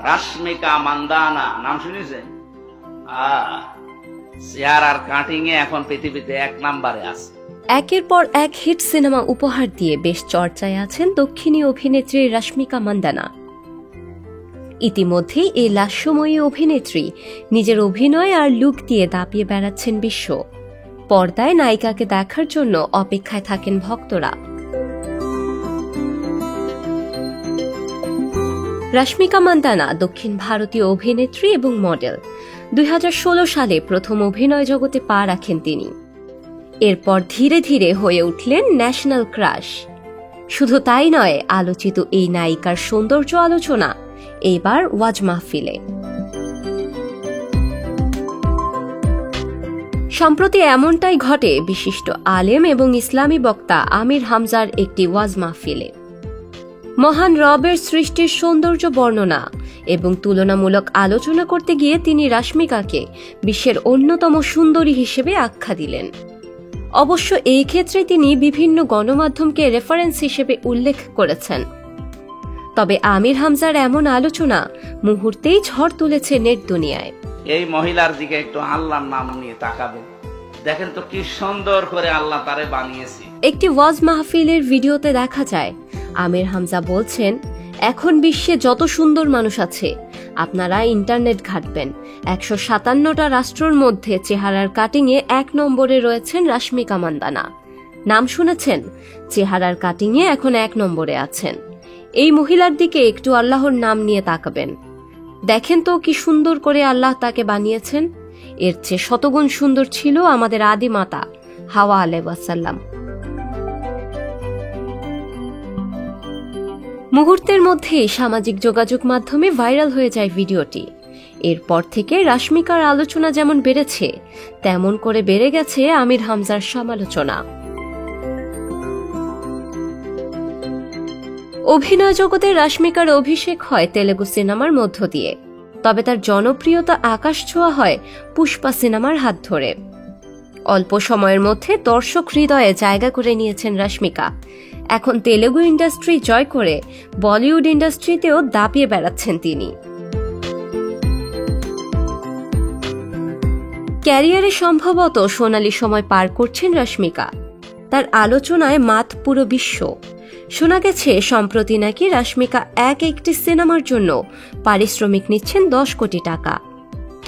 রাশ্মিকা মান্দানা নাম শুনেছেন? চেহারার কাটিং এ এখন পৃথিবীতে 1 নম্বরে আছে। একের পর এক হিট সিনেমা উপহার দিয়ে বেশ চর্চায় আছেন দক্ষিণী অভিনেত্রী রাশ্মিকা মান্দানা। ইতিমধ্যেই এই লাস্যময়ী অভিনেত্রী নিজের অভিনয় আর লুক দিয়ে দাপিয়ে বেড়াচ্ছেন বিশ্ব। পর্দায় নায়িকাকে দেখার জন্য অপেক্ষায় থাকেন ভক্তরা। রাশ্মিকা মান্দানা দক্ষিণ ভারতীয় অভিনেত্রী এবং মডেল। 2016 সালে প্রথম অভিনয় জগতে পা রাখেন তিনি। এরপর ধীরে ধীরে হয়ে উঠলেন ন্যাশনাল ক্রাশ। শুধু তাই নয়, আলোচিত এই নায়িকার সৌন্দর্য আলোচনা এইবার ওয়াজ মাহফিলে। সম্প্রতি এমনটাই ঘটে বিশিষ্ট আলেম এবং ইসলামী বক্তা আমির হামজার একটি ওয়াজ মাহফিলে। মহান রবের সৃষ্টির সৌন্দর্য বর্ণনা এবং তুলনামূলক আলোচনা করতে গিয়ে তিনি রাশ্মিকাকে বিশ্বের অন্যতম সুন্দরী হিসেবে আখ্যা দিলেন। অবশ্য এই ক্ষেত্রে তিনি বিভিন্ন গণমাধ্যমকে রেফারেন্স হিসেবে উল্লেখ করেছেন। তবে আমির হামজার এমন আলোচনা মুহূর্তেই ঝড় তুলেছে নেট দুনিয়ায়। এই মহিলার দিকে একটু আল্লাহর নাম নিয়ে তাকাবেন, দেখেন তো কি সুন্দর করে আল্লাহ তারে বানিয়েছে। একটি ওয়াজ মাহফিলের ভিডিওতে দেখা যায় আমির হামজা বলছেন, এখন বিশ্বে যত সুন্দর মানুষ আছে আপনারা ইন্টারনেট ঘাঁটবেন, 157টা রাষ্ট্রের মধ্যে চেহারার কাটিংয়ে 1 নম্বরে রয়েছেন রাশ্মিকা মান্দানা। নাম শুনেছেন? চেহারার কাটিংয়ে এখন 1 নম্বরে আছেন। এই মহিলার দিকে একটু আল্লাহর নাম নিয়ে তাকাবেন, দেখেন তো কি সুন্দর করে আল্লাহ তাকে বানিয়েছেন। এর চেয়ে শতগুণ সুন্দর ছিল আমাদের আদি মাতা হাওয়া আলাইহিস ওয়াসাল্লাম। মুহূর্তের মধ্যেই সামাজিক যোগাযোগ মাধ্যমে ভাইরাল হয়ে যায় ভিডিওটি। এরপর থেকে রাশ্মিকার আলোচনা যেমন বেড়েছে, তেমন করে বেড়ে গেছে আমির হামজার সমালোচনা। অভিনয় জগতে রাশ্মিকার অভিষেক হয় তেলেগু সিনেমার মধ্য দিয়ে, তবে তার জনপ্রিয়তা আকাশ ছোঁয়া হয় পুষ্পা সিনেমার হাত ধরে। অল্প সময়ের মধ্যে দর্শক হৃদয়ে জায়গা করে নিয়েছেন রাশ্মিকা। এখন তেলেগু ইন্ডাস্ট্রি জয় করে বলিউড ইন্ডাস্ট্রিতেও দাপিয়ে বেড়াচ্ছেন তিনি। ক্যারিয়ারে সম্ভবত সোনালী সময় পার করছেন রাশ্মিকা। তার আলোচনায় মাত পুরো বিশ্ব। শোনা গেছে সম্প্রতি নাকি রাশ্মিকা একটি সিনেমার জন্য পারিশ্রমিক নিচ্ছেন 10 কোটি টাকা।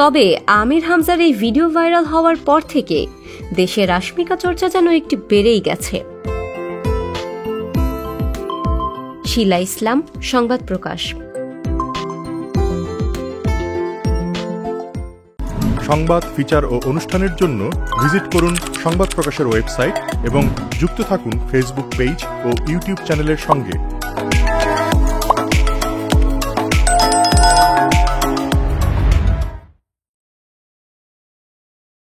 তবে আমির হামজার এই ভিডিও ভাইরাল হওয়ার পর থেকে দেশে রাশ্মিকা চর্চা যেন একটু বেড়েই গেছে। শিলা ইসলাম, সংবাদ প্রকাশ। সংবাদ, ফিচার ও অনুষ্ঠানের জন্য ভিজিট করুন সংবাদ প্রকাশের ওয়েবসাইট এবং যুক্ত থাকুন ফেসবুক পেজ ও ইউটিউব চ্যানেলের সঙ্গে।